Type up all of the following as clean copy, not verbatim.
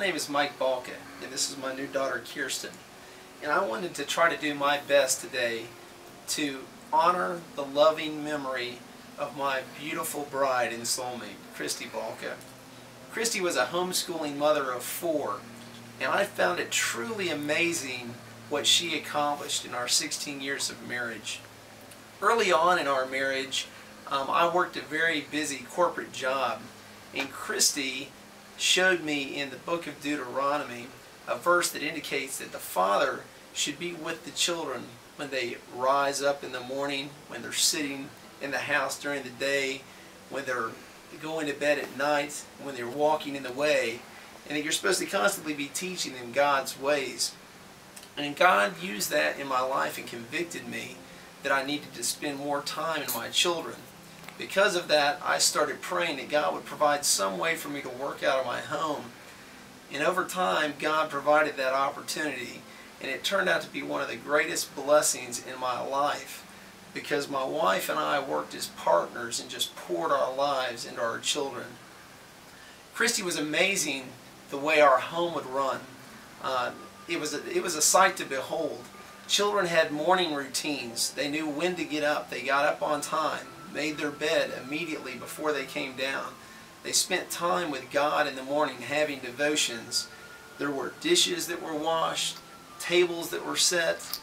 name is Mike Balka, and this is my new daughter Kirsten. And I wanted to try to do my best today to honor the loving memory of my beautiful bride and soulmate, Christy Balka. Christy was a homeschooling mother of 4, and I found it truly amazing what she accomplished in our 16 years of marriage. Early on in our marriage, I worked a very busy corporate job, and Christy showed me in the book of Deuteronomy a verse that indicates that the father should be with the children when they rise up in the morning, when they're sitting in the house during the day, when they're going to bed at night, when they're walking in the way, and that you're supposed to constantly be teaching them God's ways. And God used that in my life and convicted me that I needed to spend more time in my children. Because of that, I started praying that God would provide some way for me to work out of my home. And over time, God provided that opportunity, and it turned out to be one of the greatest blessings in my life, because my wife and I worked as partners and just poured our lives into our children. Christy was amazing the way our home would run. It was a sight to behold. Children had morning routines. They knew when to get up. They got up on time, made their bed immediately before they came down. They spent time with God in the morning having devotions. There were dishes that were washed, tables that were set,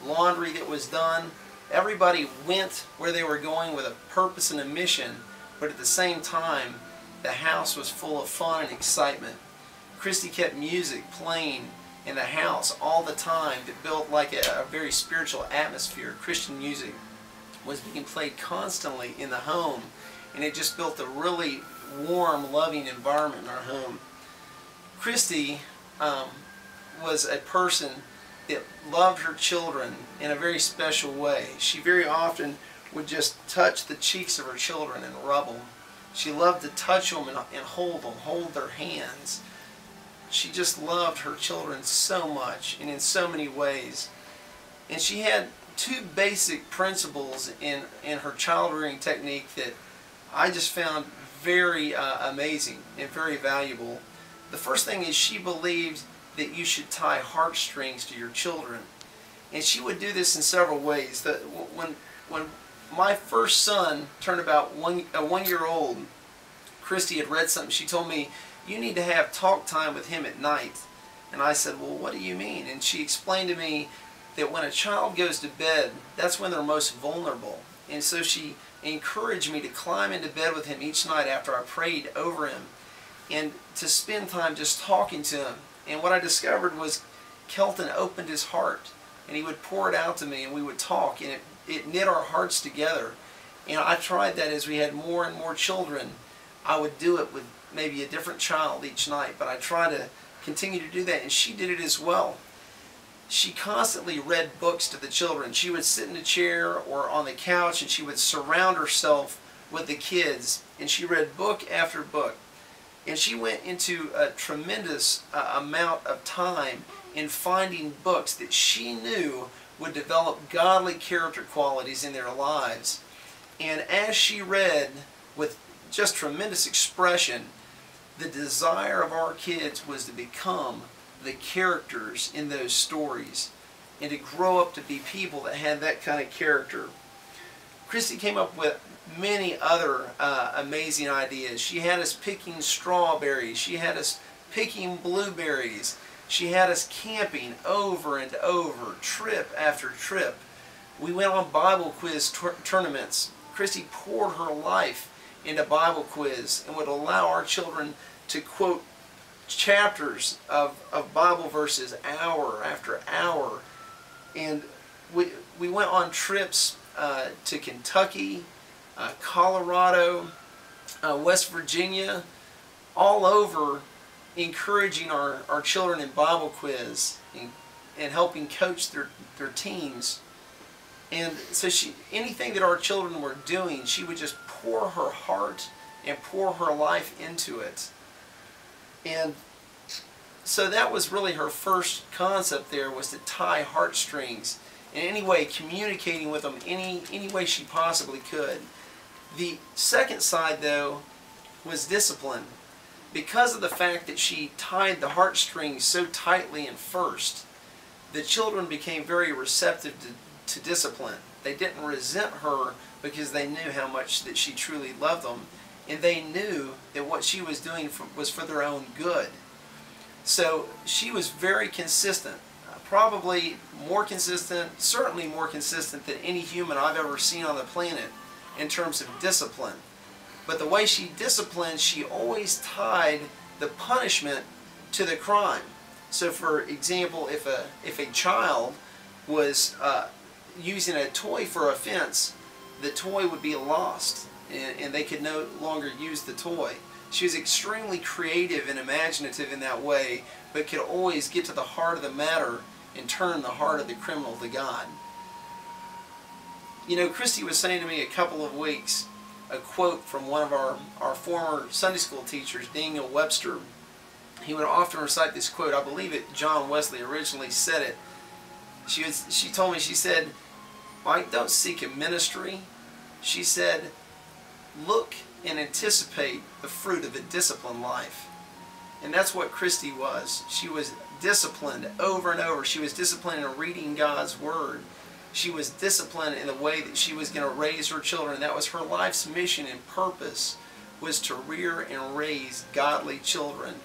laundry that was done. Everybody went where they were going with a purpose and a mission, but at the same time, the house was full of fun and excitement. Christy kept music playing in the house all the time that built like a very spiritual atmosphere. Christian music was being played constantly in the home, and it just built a really warm, loving environment in our home. Christy was a person that loved her children in a very special way. She very often would just touch the cheeks of her children and rub them. She loved to touch them and hold them, hold their hands. She just loved her children so much and in so many ways. And she had 2 basic principles in her child rearing technique that I just found very amazing and very valuable. The first thing is she believed that you should tie heartstrings to your children. And she would do this in several ways. When my first son turned about 1 year old, Christy had read something. She told me, "You need to have talk time with him at night." And I said, "Well, what do you mean?" And she explained to me that when a child goes to bed, that's when they're most vulnerable. And so she encouraged me to climb into bed with him each night after I prayed over him and to spend time just talking to him. And what I discovered was Kelton opened his heart, and he would pour it out to me, and we would talk, and it knit our hearts together. And I tried that as we had more and more children. I would do it with maybe a different child each night, but I tried to continue to do that, and she did it as well. She constantly read books to the children. She would sit in a chair or on the couch, and she would surround herself with the kids, and she read book after book. And she went into a tremendous amount of time in finding books that she knew would develop godly character qualities in their lives. And as she read with just tremendous expression, the desire of our kids was to become the characters in those stories and to grow up to be people that had that kind of character. Christy came up with many other amazing ideas. She had us picking strawberries. She had us picking blueberries. She had us camping over and over, trip after trip. We went on Bible quiz tournaments. Christy poured her life into Bible quiz and would allow our children to quote chapters of Bible verses hour after hour. And we went on trips to Kentucky, Colorado, West Virginia, all over, encouraging our children in Bible quiz and helping coach their teams. And so anything that our children were doing, she would just pour her heart and pour her life into it. And so that was really her first concept there, was to tie heartstrings in any way, communicating with them any way she possibly could. The second side, though, was discipline. because of the fact that she tied the heartstrings so tightly in first, the children became very receptive to discipline. They didn't resent her because they knew how much that she truly loved them, and they knew that what she was doing was for their own good. So she was very consistent, probably more consistent, certainly more consistent than any human I've ever seen on the planet in terms of discipline. But the way she disciplined, she always tied the punishment to the crime. So for example, if a child was using a toy for offense, the toy would be lost and they could no longer use the toy. She was extremely creative and imaginative in that way, but could always get to the heart of the matter and turn the heart of the criminal to God. You know, Christy was saying to me a couple of weeks, a quote from one of our former Sunday school teachers, Daniel Webster. He would often recite this quote. I believe it John Wesley originally said it. She told me, she said, "Mike, don't seek a ministry." She said, "Look and anticipate the fruit of a disciplined life." And that's what Christy was. She was disciplined over and over. She was disciplined in reading God's Word. She was disciplined in the way that she was going to raise her children. That was her life's mission and purpose, was to rear and raise godly children.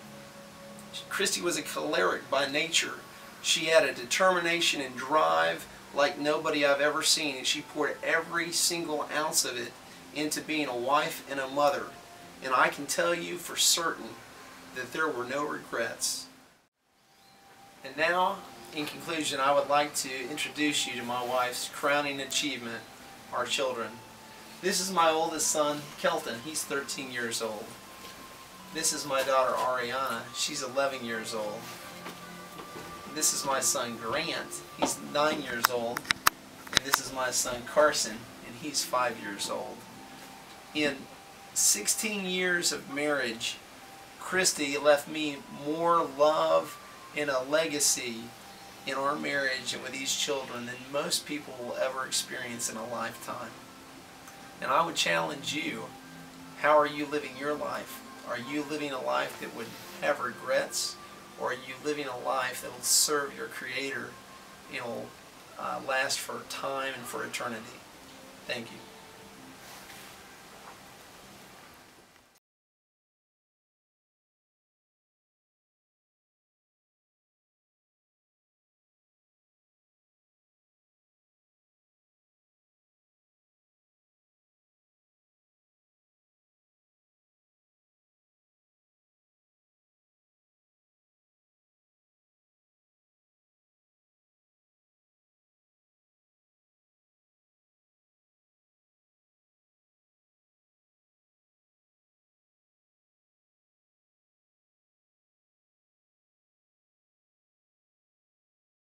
Christy was a choleric by nature. She had a determination and drive like nobody I've ever seen, and she poured every single ounce of it into being a wife and a mother. And I can tell you for certain that there were no regrets. And now, in conclusion, I would like to introduce you to my wife's crowning achievement, our children. This is my oldest son, Kelton. He's 13 years old. This is my daughter, Ariana. She's 11 years old. This is my son, Grant. He's 9 years old. And this is my son, Carson, and he's 5 years old. In 16 years of marriage, Christy left me more love and a legacy in our marriage and with these children than most people will ever experience in a lifetime. And I would challenge you, how are you living your life? Are you living a life that would have regrets? Or are you living a life that will serve your Creator and will last for time and for eternity? Thank you.